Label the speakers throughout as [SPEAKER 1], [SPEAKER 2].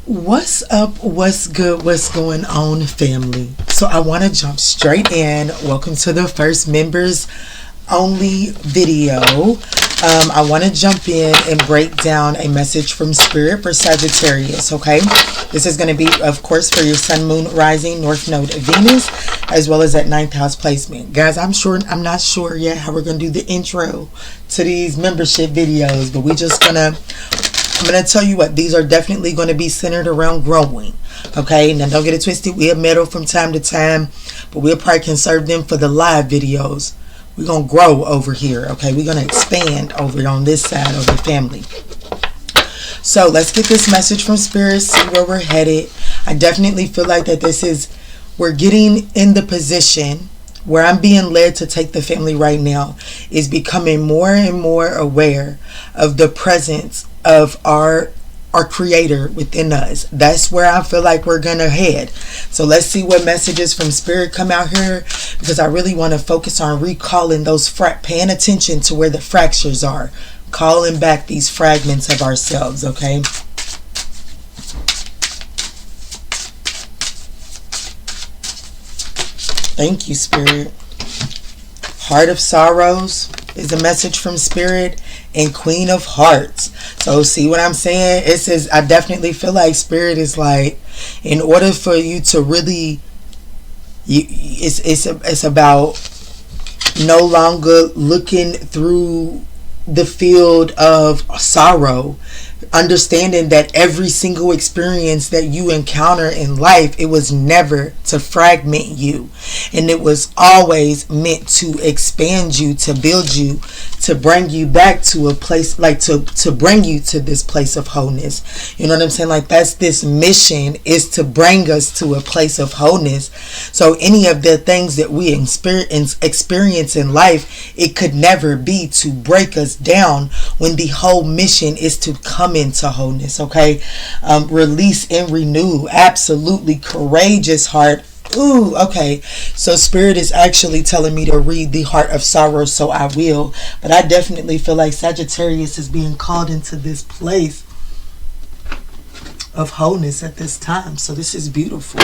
[SPEAKER 1] What's up? What's good? What's going on, family? So I want to jump straight in. Welcome to the first members only video. I want to jump in and break down a message from Spirit for Sagittarius, okay? This is going to be, of course, for your Sun, Moon, Rising, North Node, Venus, as well as that 9th house placement. Guys, I'm not sure yet how we're going to do the intro to these membership videos, but I'm going to tell you what, these are definitely going to be centered around growing, okay? Now, don't get it twisted. We'll meddle from time to time, but we'll probably conserve them for the live videos. We're going to grow over here, okay? We're going to expand over on this side of the family. So, let's get this message from Spirit, see where we're headed. I definitely feel like that we're getting in the position where I'm being led to take the family right now is becoming more and more aware of the presence of our creator within us. That's where I feel like we're gonna head. So let's see what messages from Spirit come out here, because I really want to focus on recalling those paying attention to where the fractures are, calling back these fragments of ourselves, okay? Thank you, Spirit. Heart of Sorrows is a message from Spirit, and Queen of Hearts. So see what I'm saying? It says, I definitely feel like Spirit is like, in order for you to really, it's about no longer looking through the field of sorrow, understanding that every single experience that you encounter in life, it was never to fragment you, and it was always meant to expand you, to build you, to bring you back to a place, like to bring you to this place of wholeness. You know what I'm saying? Like, that's this mission, is to bring us to a place of wholeness. So any of the things that we experience in life, it could never be to break us down, when the whole mission is to come into wholeness, okay? Release and renew. Absolutely courageous heart. Ooh, okay. So Spirit is actually telling me to read the Heart of Sorrow, so I will. But I definitely feel like Sagittarius is being called into this place of wholeness at this time. So this is beautiful.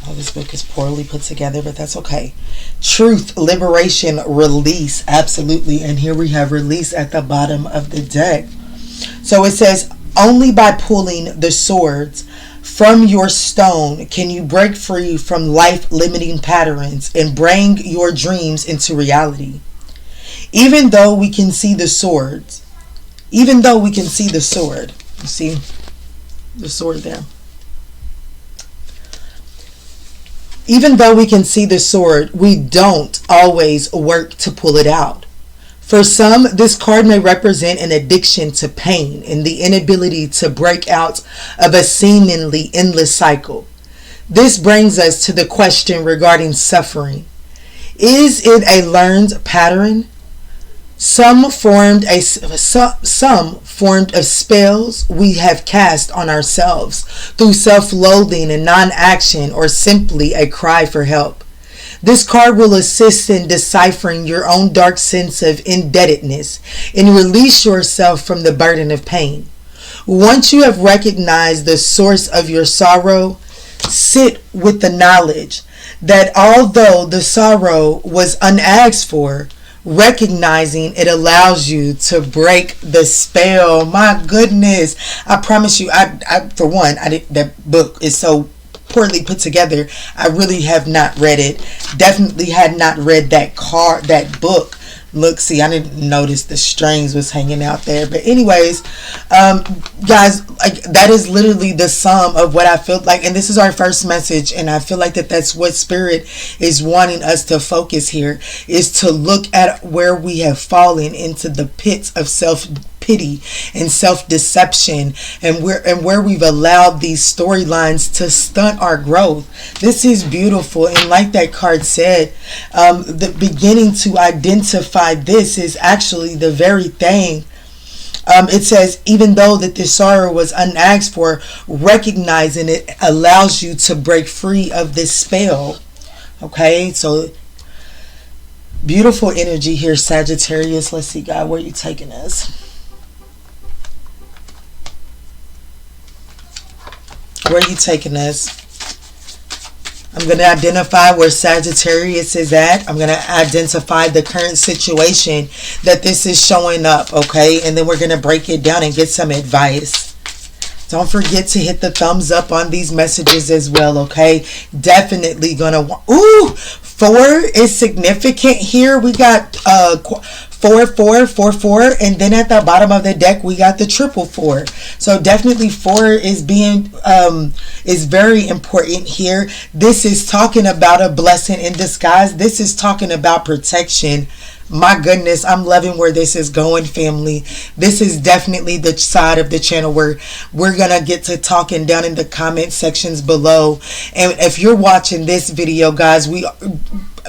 [SPEAKER 1] This book is poorly put together, but that's okay. Truth, liberation, release. Absolutely. And here we have release at the bottom of the deck. So it says, only by pulling the swords from your stone can you break free from life-limiting patterns and bring your dreams into reality. Even though we can see the swords, you see the sword there. Even though we can see the sword, we don't always work to pull it out. For some, this card may represent an addiction to pain and the inability to break out of a seemingly endless cycle. This brings us to the question regarding suffering. Is it a learned pattern? Some formed of spells we have cast on ourselves through self-loathing and non-action, or simply a cry for help. This card will assist in deciphering your own dark sense of indebtedness and release yourself from the burden of pain. Once you have recognized the source of your sorrow, sit with the knowledge that although the sorrow was unasked for, recognizing it allows you to break the spell. My goodness, I promise you, that book is so poorly put together. I really have not read it. Definitely had not read that book. Look, see, I didn't notice the strings was hanging out there. But anyways, guys, like, that is literally the sum of what I feel like. And this is our first message. And I feel like that's what Spirit is wanting us to focus here, is to look at where we have fallen into the pits of self-pity and self-deception, and where we've allowed these storylines to stunt our growth. This is beautiful. And like that card said, the beginning to identify this is actually the very thing. It says, even though that this sorrow was unasked for, recognizing it allows you to break free of this spell Okay, so beautiful energy here, Sagittarius. Let's see, God, where are you taking us? Where are you taking us? I'm going to identify where Sagittarius is at. I'm going to identify the current situation that this is showing up, okay? And then we're going to break it down and get some advice. Don't forget to hit the thumbs up on these messages as well, okay? Definitely gonna... Ooh! 4 is significant here. We got 4, 4, 4, 4. And then at the bottom of the deck, we got the triple 4. So definitely 4 is being... is very important here. This is talking about a blessing in disguise. This is talking about protection. My goodness, I'm loving where this is going, family. This is definitely the side of the channel where we're going to get to talking down in the comment sections below. And if you're watching this video, guys,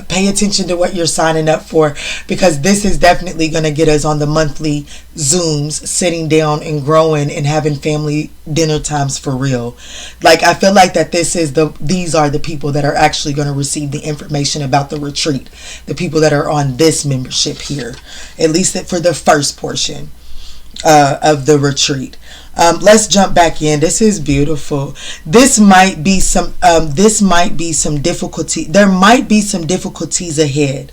[SPEAKER 1] pay attention to what you're signing up for, because this is definitely going to get us on the monthly Zooms, sitting down and growing and having family dinner times for real. Like, I feel like that these are the people that are actually going to receive the information about the retreat, the people that are on this membership here, at least for the first portion of the retreat. Let's jump back in. This is beautiful. This might be some difficulty. There might be some difficulties ahead,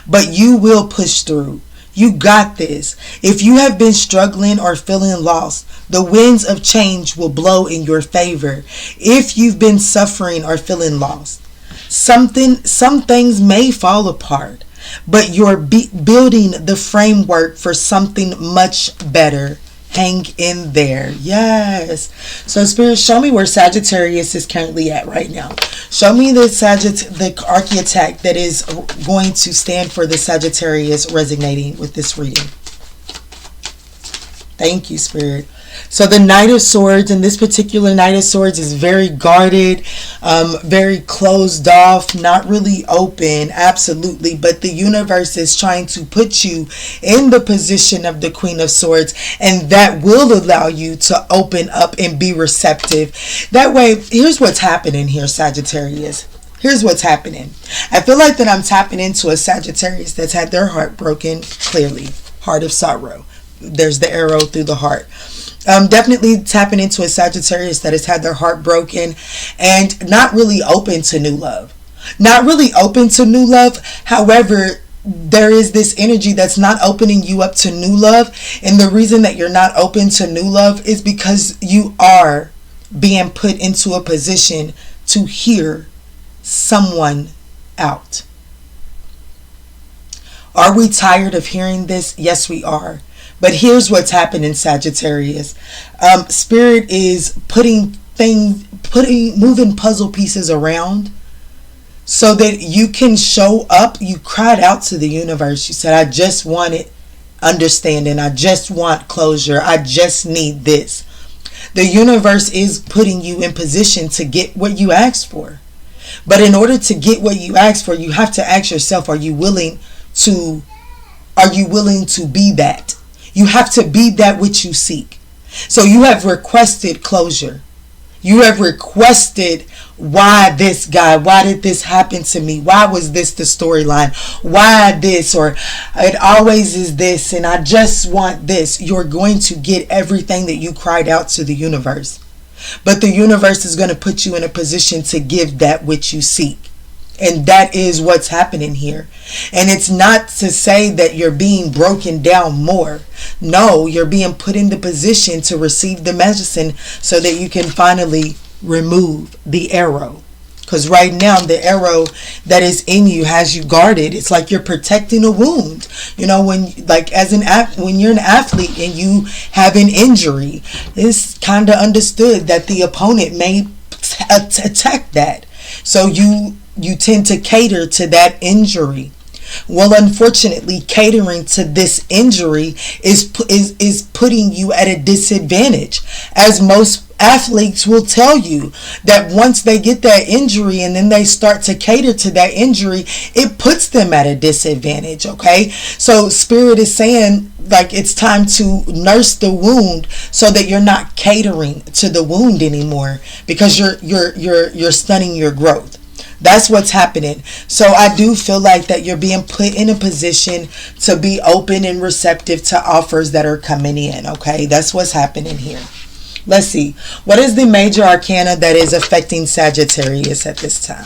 [SPEAKER 1] but you will push through. You got this. If you have been struggling or feeling lost, the winds of change will blow in your favor. If you've been suffering or feeling lost, some things may fall apart, but you're building the framework for something much better. Hang in there. Yes. So Spirit, show me where Sagittarius is currently at right now. Show me the archetype that is going to stand for the Sagittarius resonating with this reading. Thank you, Spirit. So the Knight of Swords, and this particular Knight of Swords is very guarded, very closed off, not really open, absolutely. But the universe is trying to put you in the position of the Queen of Swords, and that will allow you to open up and be receptive. That way, here's what's happening here, Sagittarius. Here's what's happening. I feel like that I'm tapping into a Sagittarius that's had their heart broken, clearly. Heart of sorrow. There's the arrow through the heart. Definitely tapping into a Sagittarius that has had their heart broken and not really open to new love. Not really open to new love. However, there is this energy that's not opening you up to new love. And the reason that you're not open to new love is because you are being put into a position to hear someone out. Are we tired of hearing this? Yes, we are. But here's what's happening, Sagittarius. Spirit is moving puzzle pieces around so that you can show up. You cried out to the universe. You said, I just wanted understanding. I just want closure. I just need this. The universe is putting you in position to get what you asked for. But in order to get what you asked for, you have to ask yourself, are you willing to be that? You have to be that which you seek. So you have requested closure. You have requested, why this guy? Why did this happen to me? Why was this the storyline? Why this? Or it always is this, and I just want this. You're going to get everything that you cried out to the universe. But the universe is going to put you in a position to give that which you seek. And that is what's happening here. And it's not to say that you're being broken down more. No, you're being put in the position to receive the medicine so that you can finally remove the arrow. Because right now, the arrow that is in you has you guarded. It's like you're protecting a wound. You know, when you're an athlete and you have an injury, it's kind of understood that the opponent may attack that. So you tend to cater to that injury. Well, unfortunately, catering to this injury is putting you at a disadvantage. As most athletes will tell you, that once they get that injury and then they start to cater to that injury, it puts them at a disadvantage, okay? So Spirit is saying, like, it's time to nurse the wound so that you're not catering to the wound anymore, because you're stunning your growth. That's what's happening. So I do feel like that you're being put in a position to be open and receptive to offers that are coming in. Okay, that's what's happening here. Let's see. What is the major arcana that is affecting Sagittarius at this time?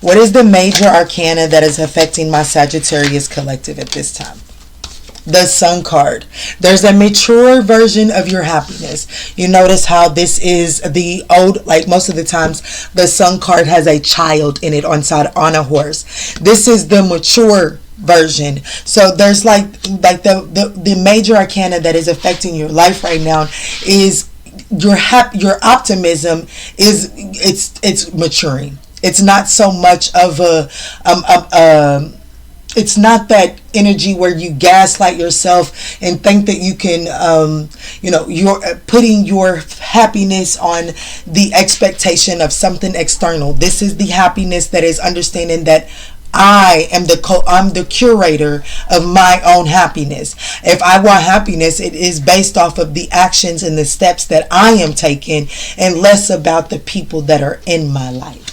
[SPEAKER 1] What is the major arcana that is affecting my Sagittarius collective at this time? The Sun card. There's a mature version of your happiness. You notice how this is the old, like most of the times, the Sun card has a child in it on a horse. This is the mature version. So there's like the major arcana that is affecting your life right now is your optimism is it's maturing. It's not so much of it's not that energy where you gaslight yourself and think that you can, you're putting your happiness on the expectation of something external. This is the happiness that is understanding that I'm the curator of my own happiness. If I want happiness, it is based off of the actions and the steps that I am taking and less about the people that are in my life.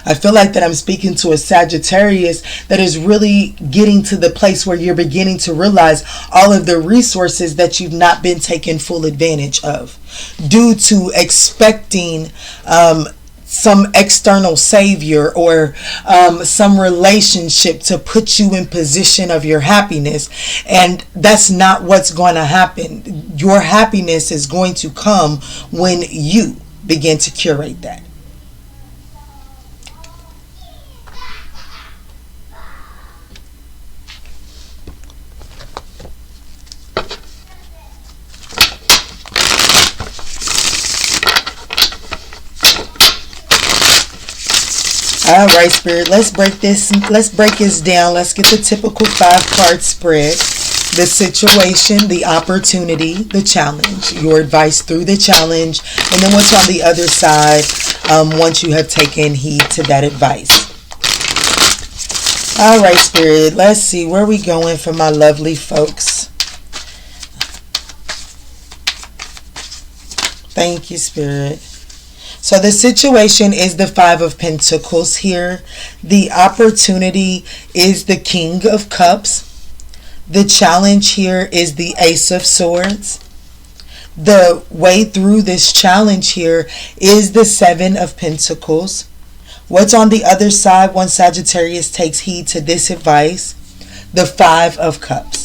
[SPEAKER 1] I feel like that I'm speaking to a Sagittarius that is really getting to the place where you're beginning to realize all of the resources that you've not been taking full advantage of due to expecting some external savior or some relationship to put you in position of your happiness. And that's not what's going to happen. Your happiness is going to come when you begin to curate that. All right, Spirit, let's break this down. Let's get the typical 5-card spread. The situation, the opportunity, the challenge. Your advice through the challenge. And then what's on the other side once you have taken heed to that advice. All right, Spirit, let's see. Where are we going for my lovely folks? Thank you, Spirit. So the situation is the 5 of Pentacles here. The opportunity is the King of Cups. The challenge here is the Ace of Swords. The way through this challenge here is the 7 of Pentacles. What's on the other side once Sagittarius takes heed to this advice? The 5 of Cups.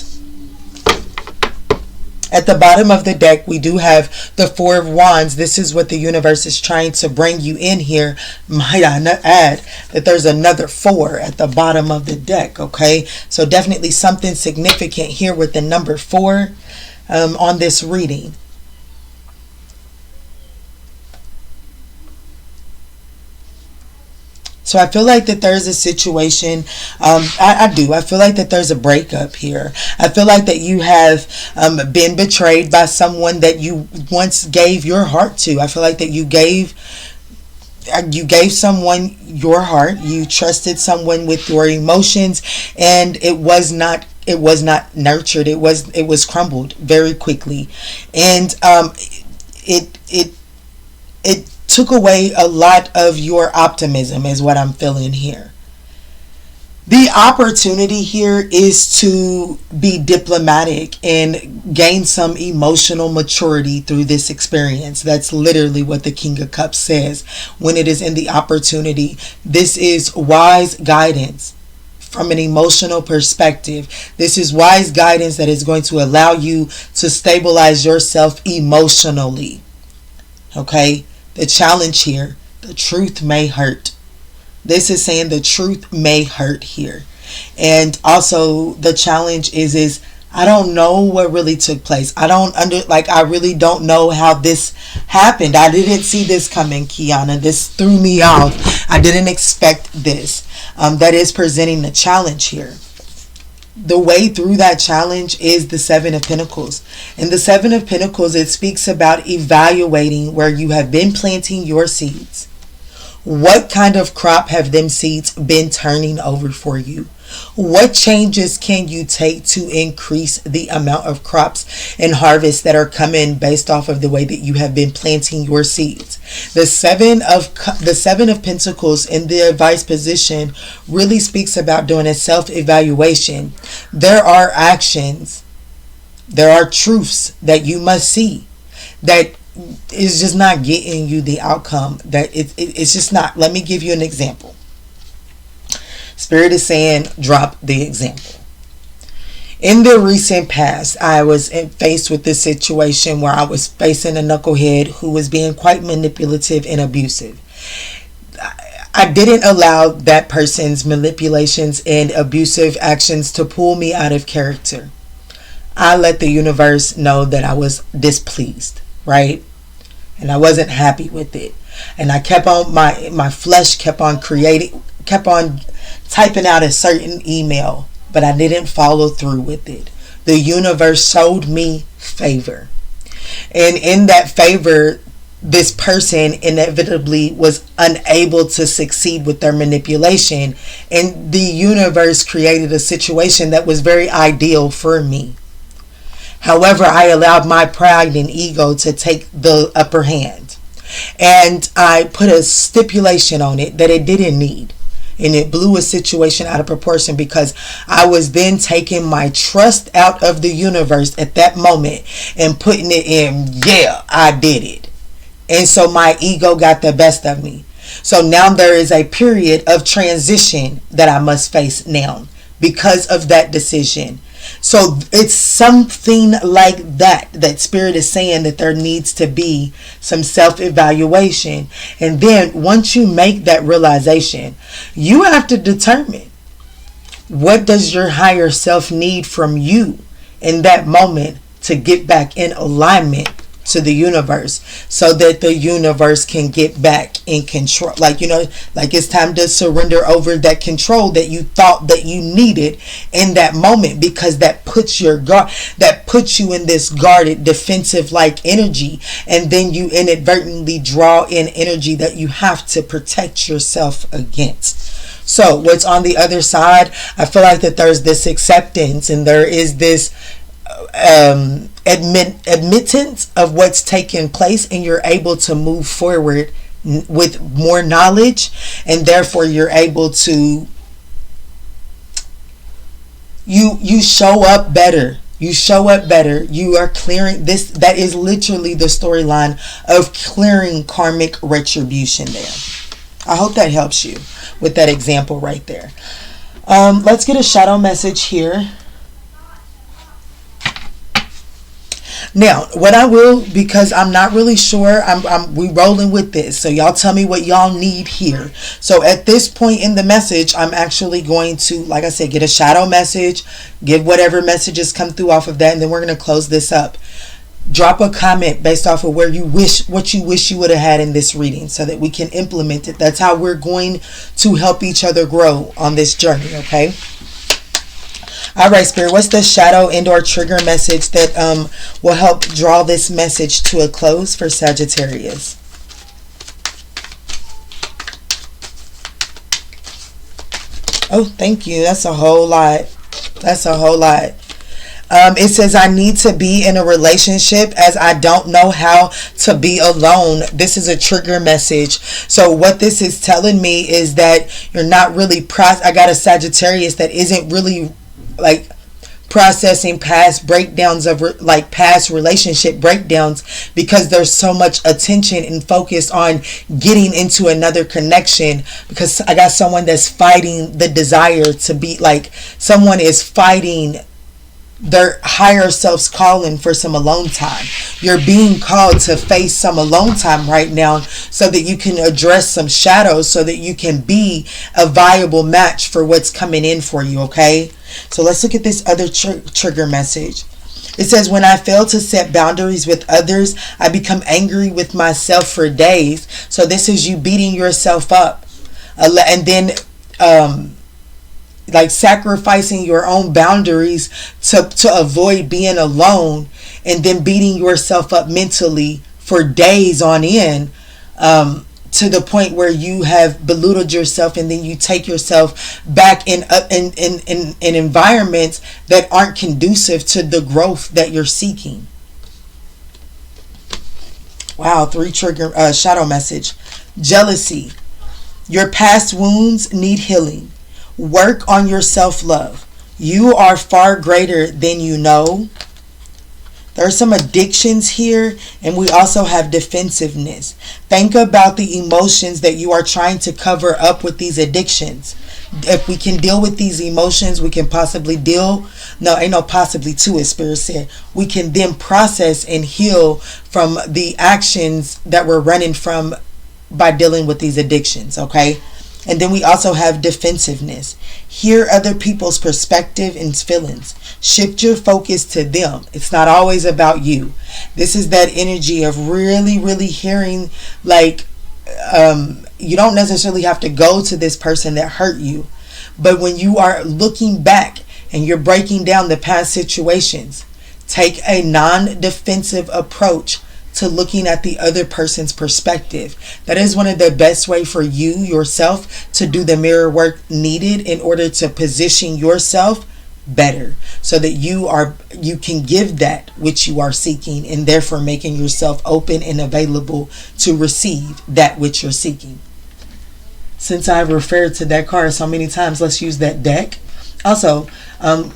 [SPEAKER 1] At the bottom of the deck, we do have the 4 of Wands. This is what the universe is trying to bring you in here. Might I not add that there's another 4 at the bottom of the deck, okay? So definitely something significant here with the number 4 on this reading. So I feel like that there's a situation, I feel like that there's a breakup here. I feel like that you have been betrayed by someone that you once gave your heart to. I feel like that you gave someone your heart. You trusted someone with your emotions, and it was not nurtured. It was crumbled very quickly, and it took away a lot of your optimism is what I'm feeling here. The opportunity here is to be diplomatic and gain some emotional maturity through this experience. That's literally what the King of Cups says when it is in the opportunity. This is wise guidance from an emotional perspective. This is wise guidance that is going to allow you to stabilize yourself emotionally. Okay? The challenge here, the truth may hurt. This is saying the truth may hurt here. And also the challenge is I don't know what really took place. I really don't know how this happened. I didn't see this coming, Kiana. This threw me off. I didn't expect this. That is presenting the challenge here. The way through that challenge is the 7 of Pentacles. In the 7 of Pentacles, it speaks about evaluating where you have been planting your seeds. What kind of crop have them seeds been turning over for you? What changes can you take to increase the amount of crops and harvests that are coming based off of the way that you have been planting your seeds? The seven of Pentacles in the advice position really speaks about doing a self-evaluation. There are actions, there are truths that you must see that is just not getting you the outcome that it's just not. Let me give you an example. Spirit is saying, drop the example. In the recent past, I was faced with this situation where I was facing a knucklehead who was being quite manipulative and abusive. I didn't allow that person's manipulations and abusive actions to pull me out of character. I let the universe know that I was displeased, right? And I wasn't happy with it. And I kept on, my flesh kept on typing out a certain email, but I didn't follow through with it. The universe showed me favor. And in that favor, this person inevitably was unable to succeed with their manipulation. And the universe created a situation that was very ideal for me. However, I allowed my pride and ego to take the upper hand. And I put a stipulation on it that it didn't need. And it blew a situation out of proportion because I was then taking my trust out of the universe at that moment and putting it in, yeah, I did it. And so my ego got the best of me. So now there is a period of transition that I must face now because of that decision. So it's something like that Spirit is saying that there needs to be some self-evaluation. And then once you make that realization, you have to determine, what does your higher self need from you in that moment to get back in alignment to the universe, so that the universe can get back in control. Like it's time to surrender over that control that you thought that you needed in that moment, because that puts you in this guarded, defensive like energy, and then you inadvertently draw in energy that you have to protect yourself against. So what's on the other side, I feel like that there's this acceptance and there is this admittance of what's taking place, and you're able to move forward with more knowledge, and therefore you're able to you show up better. You are clearing this. That is literally the storyline of clearing karmic retribution there. I hope that helps you with that example right there. Let's get a shadow message here. Now, what I will, because I'm not really sure, we rolling with this, so y'all tell me what y'all need here. So at this point in the message, I'm actually going to, like I said, get a shadow message, give whatever messages come through off of that, and then we're going to close this up. Drop a comment based off of what you wish you would have had in this reading, so that we can implement it. That's how we're going to help each other grow on this journey, okay? All right, Spirit, what's the shadow and or trigger message that will help draw this message to a close for Sagittarius? Oh, thank you. That's a whole lot. It says, I need to be in a relationship as I don't know how to be alone. This is a trigger message. So what this is telling me is that you're not really I got a Sagittarius that isn't really like processing past breakdowns of past relationship breakdowns, because there's so much attention and focus on getting into another connection, because I got someone that's fighting the desire to be someone is fighting their higher self's calling for some alone time. You're being called to face some alone time right now, so that you can address some shadows, so that you can be a viable match for what's coming in for you, okay? So let's look at this other trigger message. It says, when I fail to set boundaries with others, I become angry with myself for days. So this is you beating yourself up. And then sacrificing your own boundaries to avoid being alone, and then beating yourself up mentally for days on end to the point where you have belittled yourself, and then you take yourself back in environments that aren't conducive to the growth that you're seeking. Wow, 3 trigger shadow message. Jealousy. Your past wounds need healing. Work on your self-love. You are far greater than you know. There are some addictions here, and we also have defensiveness. Think about the emotions that you are trying to cover up with these addictions. If we can deal with these emotions, we can possibly deal. No, ain't no possibly to it, Spirit said. We can then process and heal from the actions that we're running from by dealing with these addictions, okay? And then we also have defensiveness. Hear other people's perspective and feelings. Shift your focus to them. It's not always about you. This is that energy of really, really hearing, like, you don't necessarily have to go to this person that hurt you. But when you are looking back and you're breaking down the past situations, take a non-defensive approach to looking at the other person's perspective. That is one of the best way for you yourself to do the mirror work needed in order to position yourself better, so that you can give that which you are seeking, and therefore making yourself open and available to receive that which you're seeking. Since I've referred to that card so many times, let's use that deck. Also,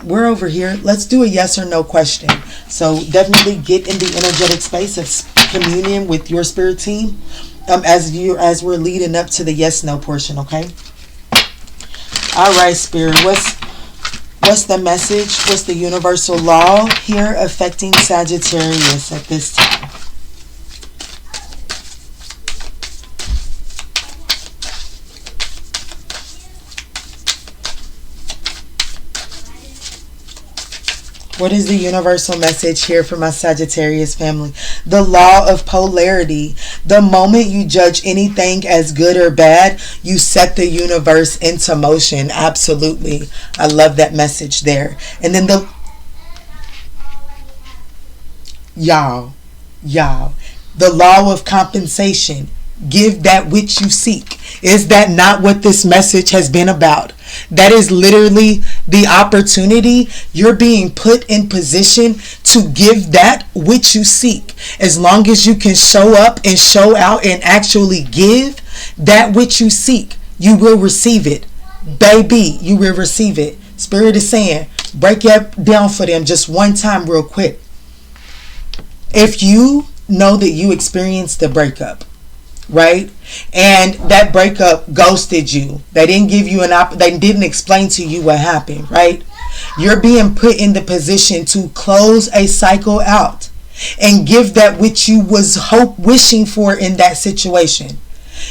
[SPEAKER 1] we're over here. Let's do a yes or no question. So definitely get in the energetic space of communion with your spirit team as we're leading up to the yes no portion. Okay. All right, Spirit. What's the message? What's the universal law here affecting Sagittarius at this time? What is the universal message here for my Sagittarius family? The law of polarity. The moment you judge anything as good or bad, you set the universe into motion. Absolutely. I love that message there. And then y'all, the law of compensation. Give that which you seek. Is that not what this message has been about? That is literally the opportunity. You're being put in position to give that which you seek. As long as you can show up and show out and actually give that which you seek, you will receive it. Baby, you will receive it. Spirit is saying, break it down for them just one time real quick. If you know that you experienced the breakup, right? And that breakup ghosted you. They didn't give you they didn't explain to you what happened, right? You're being put in the position to close a cycle out and give that which you was wishing for in that situation.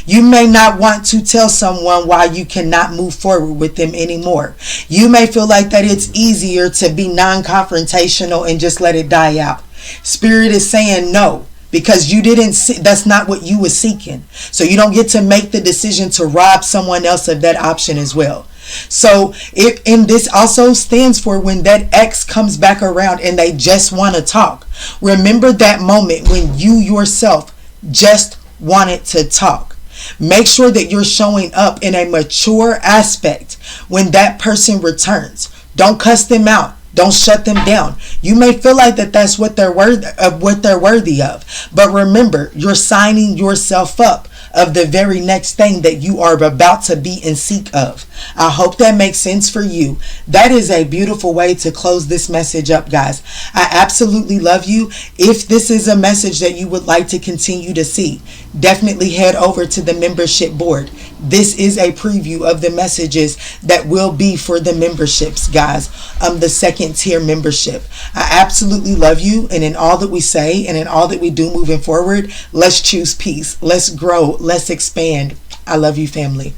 [SPEAKER 1] You may not want to tell someone why you cannot move forward with them anymore. You may feel like that it's easier to be non-confrontational and just let it die out. Spirit is saying no. Because you didn't see, that's not what you were seeking. So you don't get to make the decision to rob someone else of that option as well. So and this also stands for when that ex comes back around and they just want to talk. Remember that moment when you yourself just wanted to talk. Make sure that you're showing up in a mature aspect when that person returns. Don't cuss them out. Don't shut them down. You may feel like that's what they're worthy of. But remember, you're signing yourself up of the very next thing that you are about to be in seek of. I hope that makes sense for you. That is a beautiful way to close this message up, guys. I absolutely love you. If this is a message that you would like to continue to see, definitely head over to the membership board. This is a preview of the messages that will be for the memberships, guys. The second tier membership. I absolutely love you, and in all that we say and in all that we do moving forward, let's choose peace. Let's grow. Let's expand. I love you, family.